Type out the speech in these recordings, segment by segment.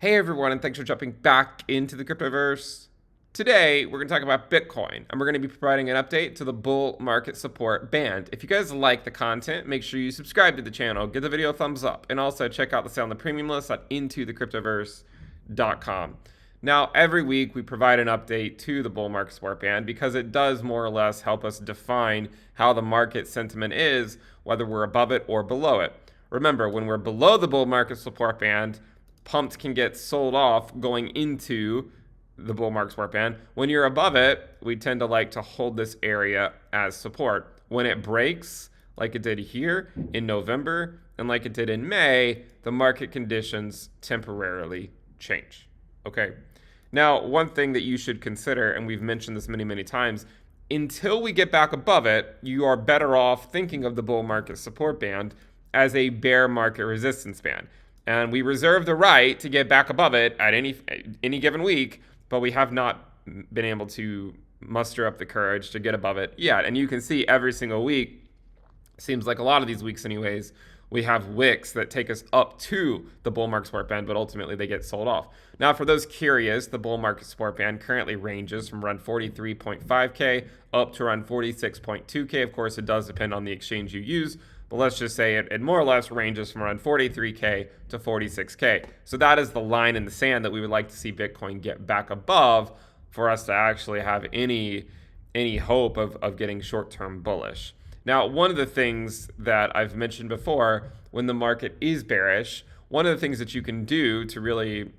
Hey everyone, and thanks for jumping back into the cryptoverse. Today, we're going to talk about Bitcoin, and we're going to be providing an update to the bull market support band. If you guys like the content, make sure you subscribe to the channel, give the video a thumbs up, and also check out the sale on the premium list at intothecryptoverse.com. Now, every week we provide an update to the bull market support band because it does more or less help us define how the market sentiment is, whether we're above it or below it. Remember, when we're below the bull market support band, pumps can get sold off going into the bull market support band. When you're above it, we tend to like to hold this area as support. When it breaks, like it did here in November and like it did in May, the market conditions temporarily change. Okay. Now, one thing that you should consider, and we've mentioned this many, many times, until we get back above it, you are better off thinking of the bull market support band as a bear market resistance band. And we reserve the right to get back above it at any given week, but we have not been able to muster up the courage to get above it yet. And you can see every single week, seems like a lot of these weeks anyways, we have wicks that take us up to the bull market support band, but ultimately they get sold off. Now, for those curious, the bull market support band currently ranges from around 43.5K up to around 46.2K. Of course, it does depend on the exchange you use. But let's just say it more or less ranges from around 43K to 46K. So that is the line in the sand that we would like to see Bitcoin get back above for us to actually have any hope of getting short-term bullish. Now, one of the things that I've mentioned before, when the market is bearish, one of the things that you can do to really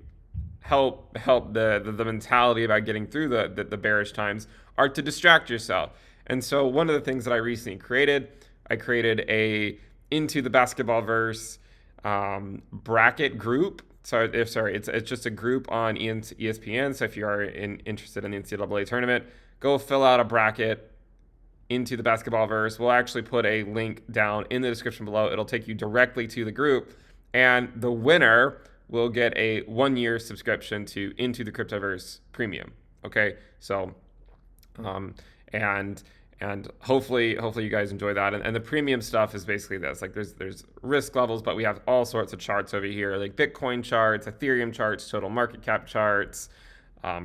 help the mentality about getting through the bearish times are to distract yourself. And so one of the things that I recently created, I created a Into the BasketballVerse bracket group. It's just a group on ESPN. So if you are interested in the NCAA tournament, go fill out a bracket into the BasketballVerse. We'll actually put a link down in the description below. It'll take you directly to the group, and the winner will get a 1-year subscription to Into the Cryptoverse Premium. Okay, so and hopefully you guys enjoy that. And the premium stuff is basically this. Like there's risk levels, but we have all sorts of charts over here, like Bitcoin charts, Ethereum charts, total market cap charts,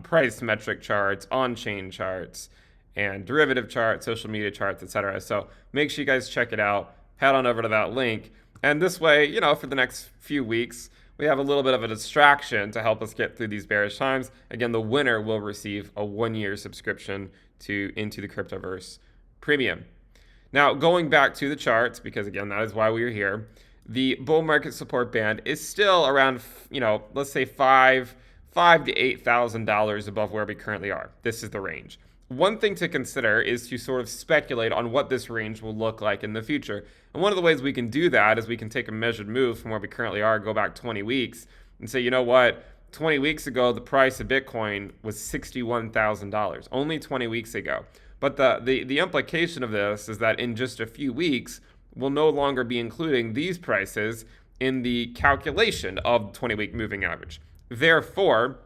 price metric charts, on-chain charts, and derivative charts, social media charts, etc. So make sure you guys check it out. Head on over to that link. And this way, for the next few weeks, we have a little bit of a distraction to help us get through these bearish times. Again, the winner will receive a 1-year subscription to Into the Cryptoverse Premium. Now, going back to the charts, because again, that is why we are here, the bull market support band is still around, let's say $5,000 to $8,000 above where we currently are. This is the range. One thing to consider is to sort of speculate on what this range will look like in the future. And one of the ways we can do that is we can take a measured move from where we currently are, go back 20 weeks, and say, you know what? 20 weeks ago, the price of Bitcoin was $61,000, only 20 weeks ago. But the implication of this is that in just a few weeks, we'll no longer be including these prices in the calculation of the 20-week moving average. Therefore,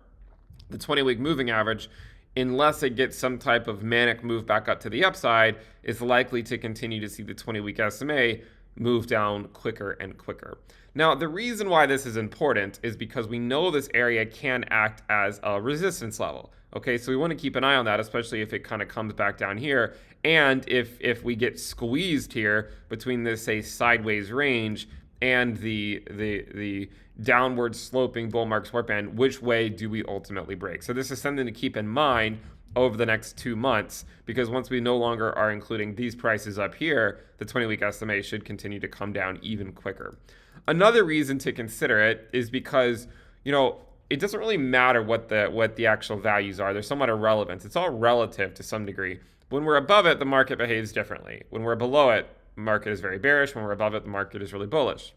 the 20-week moving average, unless it gets some type of manic move back up to the upside, is likely to continue to see the 20-week SMA move down quicker and quicker. Now, the reason why this is important is because we know this area can act as a resistance level. Okay, so we want to keep an eye on that, especially if it kind of comes back down here. And if we get squeezed here between this, say, sideways range and the downward sloping bull market support band, which way do we ultimately break? So this is something to keep in mind over the next 2 months, because once we no longer are including these prices up here, the 20-week SMA should continue to come down even quicker. Another reason to consider it is because, it doesn't really matter what the actual values are. They're somewhat irrelevant. It's all relative to some degree. When we're above it, the market behaves differently. When we're below it, the market is very bearish. When we're above it, the market is really bullish.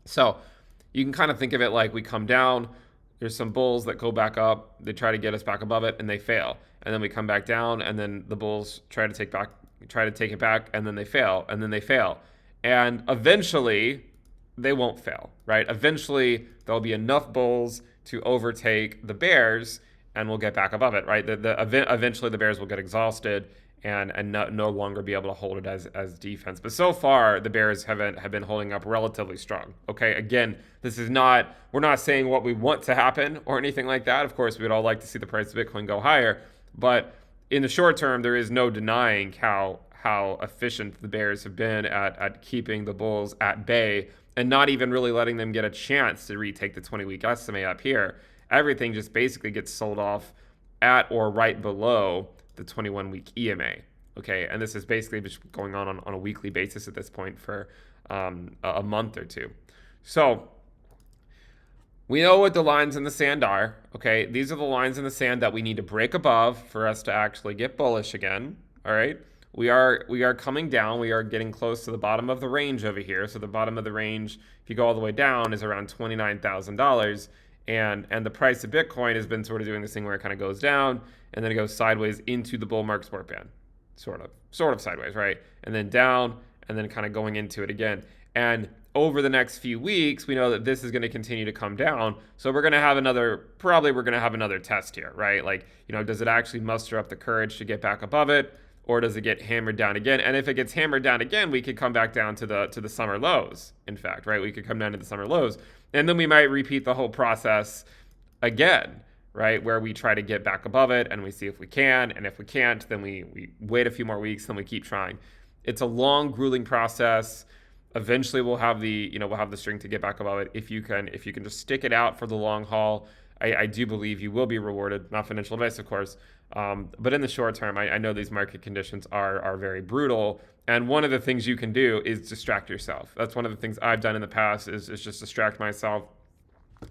So you can kind of think of it like we come down, there's some bulls that go back up, they try to get us back above it, and they fail. And then we come back down, and then the bulls try to take it back, and then they fail, and then they fail. And eventually, they won't fail, right? Eventually, there'll be enough bulls to overtake the bears, and we'll get back above it, right? Eventually, the bears will get exhausted, and no longer be able to hold it as defense. But so far, the Bears have been holding up relatively strong. Okay, again, we're not saying what we want to happen or anything like that. Of course, we'd all like to see the price of Bitcoin go higher, but in the short term, there is no denying how efficient the Bears have been at keeping the Bulls at bay and not even really letting them get a chance to retake the 20-week SMA up here. Everything just basically gets sold off at or right below the 21-week EMA. Okay, and this is basically just going on a weekly basis at this point for a month or two. So we know what the lines in the sand are. Okay, these are the lines in the sand that we need to break above for us to actually get bullish again. All right, we are coming down. We are getting close to the bottom of the range over here. So the bottom of the range, if you go all the way down, is around $29,000. And the price of Bitcoin has been sort of doing this thing where it kind of goes down and then it goes sideways into the bull market support band, sort of sideways, right? And then down and then kind of going into it again. And over the next few weeks, we know that this is going to continue to come down. So we're going to have another test here, right? Like, does it actually muster up the courage to get back above it, or does it get hammered down again? And if it gets hammered down again, we could come back down to the summer lows. In fact, right? We could come down to the summer lows. And then we might repeat the whole process again, right? Where we try to get back above it and we see if we can. And if we can't, then we wait a few more weeks, then we keep trying. It's a long, grueling process. Eventually we'll have the strength to get back above it if you can just stick it out for the long haul. I do believe you will be rewarded. Not financial advice, of course. But in the short term, I know these market conditions are very brutal. And one of the things you can do is distract yourself. That's one of the things I've done in the past is just distract myself.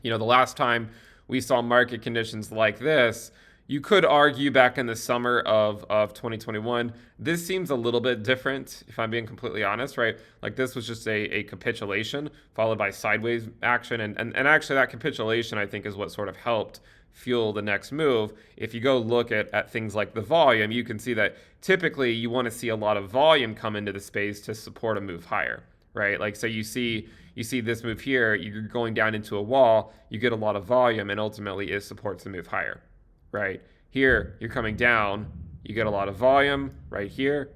The last time we saw market conditions like this, you could argue back in the summer of 2021, this seems a little bit different, if I'm being completely honest, right? Like this was just a capitulation followed by sideways action. And actually that capitulation, I think, is what sort of helped fuel the next move. If you go look at things like the volume, you can see that typically you want to see a lot of volume come into the space to support a move higher, right? Like, so you see this move here, you're going down into a wall, you get a lot of volume, and ultimately it supports the move higher, right? Here, you're coming down, you get a lot of volume right here,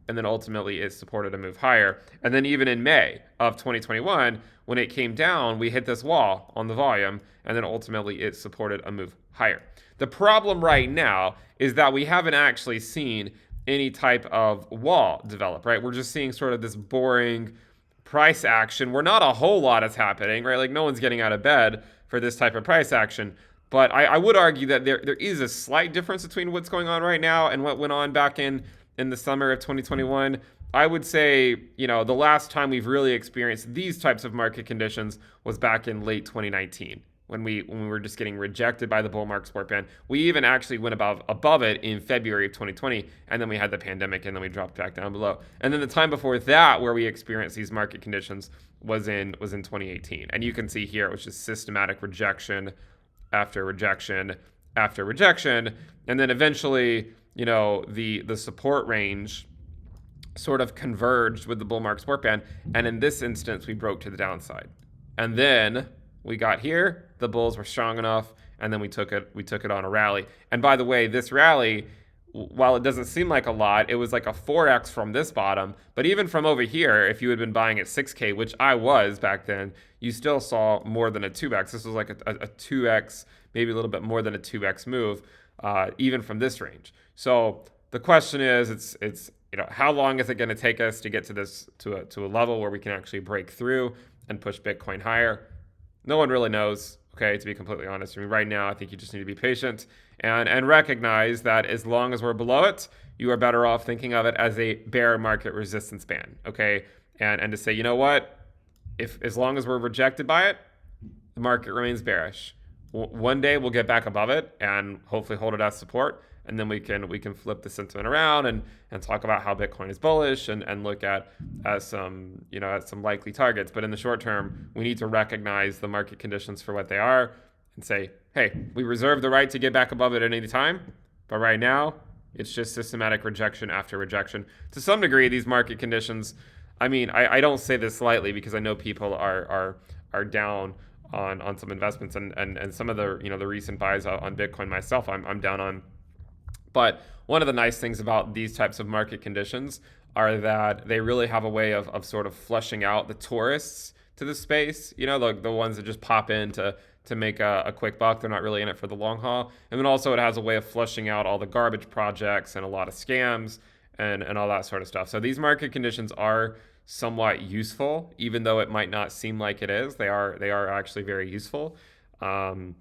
and then ultimately it supported a move higher. And then even in May of 2021, when it came down, we hit this wall on the volume, and then ultimately it supported a move higher. The problem right now is that we haven't actually seen any type of wall develop, right? We're just seeing sort of this boring price action where not a whole lot is happening, right? Like no one's getting out of bed for this type of price action. But I would argue that there is a slight difference between what's going on right now and what went on back in the summer of 2021. I would say, the last time we've really experienced these types of market conditions was back in late 2019 when we were just getting rejected by the bull market support band. We even actually went above it in February of 2020, and then we had the pandemic, and then we dropped back down below. And then the time before that, where we experienced these market conditions, was in 2018. And you can see here it was just systematic rejection after rejection after rejection, and then eventually, the support range sort of converged with the bull market support band, and in this instance, we broke to the downside. And then we got here, the bulls were strong enough, and then we took it on a rally. And by the way, this rally, while it doesn't seem like a lot, it was like a 4x from this bottom. But even from over here, if you had been buying at 6K, which I was back then, you still saw more than a 2x. This was like a 2x, maybe a little bit more than a 2x move, even from this range. So the question is, it's how long is it going to take us to get to this to a level where we can actually break through and push Bitcoin higher? No one really knows, okay, to be completely honest. I mean, right now, I think you just need to be patient and recognize that as long as we're below it, you are better off thinking of it as a bear market resistance band, okay? And to say, you know what? If as long as we're rejected by it, the market remains bearish. One day we'll get back above it and hopefully hold it as support, and then we can flip the sentiment around and talk about how Bitcoin is bullish and look at some likely targets. But in the short term, we need to recognize the market conditions for what they are and say, hey, we reserve the right to get back above it at any time, but right now it's just systematic rejection after rejection. To some degree, these market conditions, I mean, I don't say this lightly because I know people are down on some investments and some of the the recent buys on Bitcoin myself. I'm down on But one of the nice things about these types of market conditions are that they really have a way of sort of flushing out the tourists to the space, the ones that just pop in to make a quick buck. They're not really in it for the long haul. And then also it has a way of flushing out all the garbage projects and a lot of scams and all that sort of stuff. So these market conditions are somewhat useful, even though it might not seem like it is. They are actually very useful. And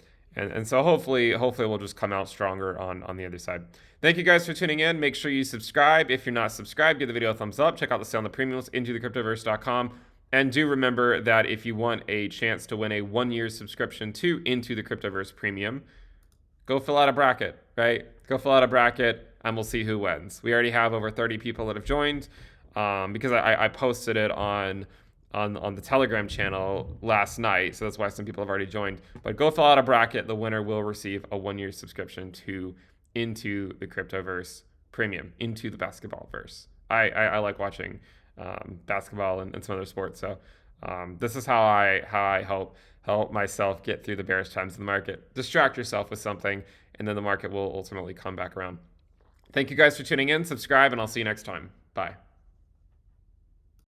so hopefully we'll just come out stronger on the other side. Thank you guys for tuning in. Make sure you subscribe. If you're not subscribed, give the video a thumbs up. Check out the sale on the premiums, intothecryptoverse.com. And do remember that if you want a chance to win a 1-year subscription to Into the Cryptoverse Premium, go fill out a bracket, right? Go fill out a bracket and we'll see who wins. We already have over 30 people that have joined because I posted it on the Telegram channel last night. So that's why some people have already joined. But go fill out a bracket. The winner will receive a 1-year subscription to Into the Cryptoverse Premium, Into the BasketballVerse. I like watching basketball and some other sports. So this is how I help myself get through the bearish times in the market. Distract yourself with something, and then the market will ultimately come back around. Thank you guys for tuning in. Subscribe, and I'll see you next time. Bye.